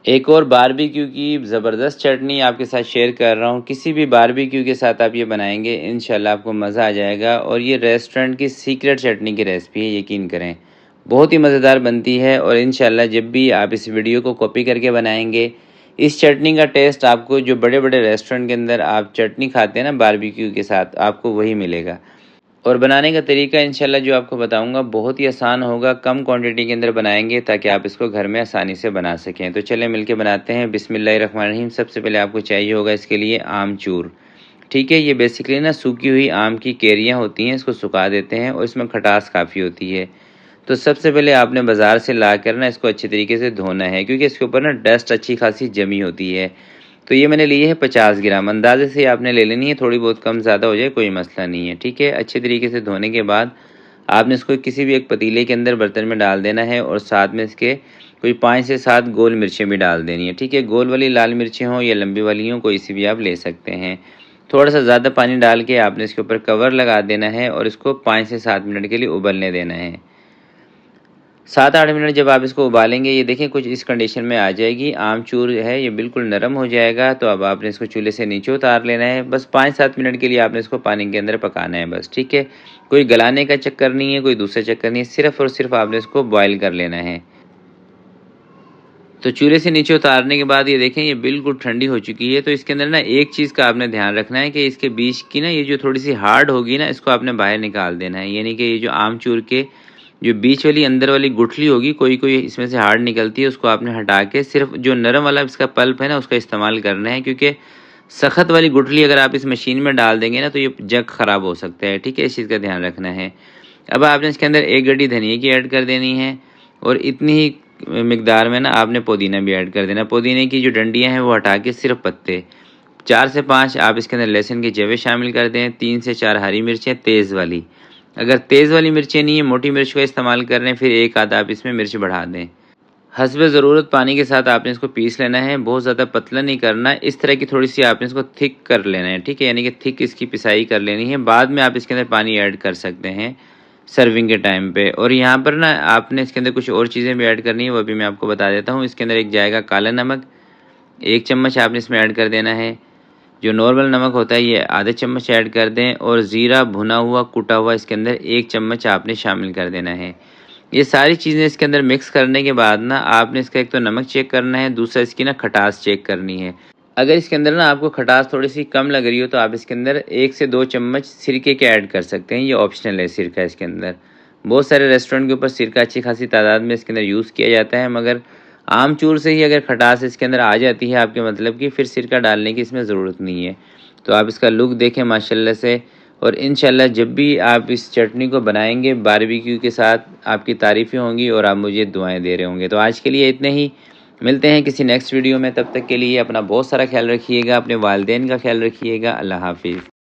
एक और बारबेक्यू की ज़बरदस्त चटनी आपके साथ शेयर कर रहा हूँ। किसी भी बारबेक्यू के साथ आप ये बनाएंगे इंशाल्लाह आपको मज़ा आ जाएगा। और ये रेस्टोरेंट की सीक्रेट चटनी की रेसिपी है, यकीन करें बहुत ही मज़ेदार बनती है। और इंशाल्लाह जब भी आप इस वीडियो को कॉपी करके बनाएंगे, इस चटनी का टेस्ट आपको जो बड़े बड़े रेस्टोरेंट के अंदर आप चटनी खाते हैं ना बारबेक्यू के साथ, आपको वही मिलेगा। और बनाने का तरीका इंशाल्लाह जो आपको बताऊंगा बहुत ही आसान होगा। कम क्वांटिटी के अंदर बनाएंगे ताकि आप इसको घर में आसानी से बना सकें। तो चलें मिलके बनाते हैं। बिस्मिल्लाहिर्रहमानिर्रहीम। सबसे पहले आपको चाहिए होगा इसके लिए आमचूर। ठीक है, ये बेसिकली ना सूखी हुई आम की कैरियाँ होती हैं, इसको सुखा देते हैं और इसमें खटास काफ़ी होती है। तो सबसे पहले आपने बाज़ार से ला कर ना इसको अच्छे तरीके से धोना है, क्योंकि इसके ऊपर ना डस्ट अच्छी खासी जमी होती है। तो ये मैंने लिए है 50 ग्राम। अंदाजे से आपने ले लेनी है, थोड़ी बहुत कम ज़्यादा हो जाए कोई मसला नहीं है। ठीक है, अच्छे तरीके से धोने के बाद आपने इसको किसी भी एक पतीले के अंदर बर्तन में डाल देना है और साथ में इसके कोई 5 से 7 गोल मिर्चें भी डाल देनी है। ठीक है, गोल वाली लाल मिर्चें हों या लंबी वाली हों, कोई सी भी आप ले सकते हैं। थोड़ा सा ज़्यादा पानी डाल के आपने इसके ऊपर कवर लगा देना है और इसको 5 से 7 मिनट के लिए उबलने देना है। 7-8 मिनट जब आप इसको उबालेंगे, ये देखें कुछ इस कंडीशन में आ जाएगी, आमचूर है ये बिल्कुल नरम हो जाएगा। तो अब आपने इसको चूल्हे से नीचे उतार लेना है। बस 5-7 मिनट के लिए आपने इसको पानी के अंदर पकाना है बस। ठीक है, कोई गलाने का चक्कर नहीं है, कोई दूसरा चक्कर नहीं है, सिर्फ़ और सिर्फ आपने इसको बॉयल कर लेना है। तो चूल्हे से नीचे उतारने के बाद ये देखें ये बिल्कुल ठंडी हो चुकी है। तो इसके अंदर ना एक चीज़ का आपने ध्यान रखना है कि इसके बीच की ना ये जो थोड़ी सी हार्ड होगी ना, इसको आपने बाहर निकाल देना है। यानी कि ये जो आमचूर के जो बीच वाली अंदर वाली गुठली होगी, कोई कोई इसमें से हार्ड निकलती है, उसको आपने हटा के सिर्फ जो नरम वाला इसका पल्प है ना उसका इस्तेमाल करना है। क्योंकि सख्त वाली गुठली अगर आप इस मशीन में डाल देंगे ना तो ये जग ख़राब हो सकता है। ठीक है, इस चीज़ का ध्यान रखना है। अब आपने इसके अंदर एक गड्डी धनिया की ऐड कर देनी है और इतनी ही मिकदार में ना आपने पुदीना भी ऐड कर देना। पुदीने की जो डंडियाँ हैं वो हटा के सिर्फ पत्ते। 4 से 5 आप इसके अंदर लहसुन के जवे शामिल कर दें। 3 से 4 हरी मिर्चें तेज़ वाली। अगर तेज़ वाली मिर्चें नहीं है, मोटी मिर्च का इस्तेमाल कर रहे हैं, फिर एक आधा आप इसमें मिर्च बढ़ा दें। हस्बे ज़रूरत पानी के साथ आपने इसको पीस लेना है, बहुत ज़्यादा पतला नहीं करना। इस तरह की थोड़ी सी आपने इसको थिक कर लेना है। ठीक है, यानी कि थिक इसकी पिसाई कर लेनी है। बाद में आप इसके अंदर पानी ऐड कर सकते हैं सर्विंग के टाइम पे। और यहाँ पर ना आपने इसके अंदर कुछ और चीज़ें भी ऐड करनी है, वो भी मैं आपको बता देता हूँ। इसके अंदर एक जाएगा काला नमक, 1 चम्मच आपने इसमें ऐड कर देना है। जो नॉर्मल नमक होता है ये आधे चम्मच ऐड कर दें। और ज़ीरा भुना हुआ कुटा हुआ इसके अंदर 1 चम्मच आपने शामिल कर देना है। ये सारी चीज़ें इसके अंदर मिक्स करने के बाद ना आपने इसका एक तो नमक चेक करना है, दूसरा इसकी ना खटास चेक करनी है। अगर इसके अंदर ना आपको खटास थोड़ी सी कम लग रही हो तो आप इसके अंदर 1 से 2 चम्मच सिरके के ऐड कर सकते हैं। ये ऑप्शनल है सिरका इसके अंदर। बहुत सारे रेस्टोरेंट के ऊपर सिरका अच्छी खासी तादाद में इसके अंदर यूज़ किया जाता है, मगर आमचूर से ही अगर खटास इसके अंदर आ जाती है आपके मतलब की, फिर सिरका डालने की इसमें ज़रूरत नहीं है। तो आप इसका लुक देखें माशाल्लाह से। और इंशाल्लाह जब भी आप इस चटनी को बनाएंगे बारबेक्यू के साथ, आपकी तारीफ़ें होंगी और आप मुझे दुआएं दे रहे होंगे। तो आज के लिए इतने ही, मिलते हैं किसी नेक्स्ट वीडियो में। तब तक के लिए अपना बहुत सारा ख्याल रखिएगा, अपने वालिदैन का ख्याल रखिएगा। अल्लाह हाफिज़।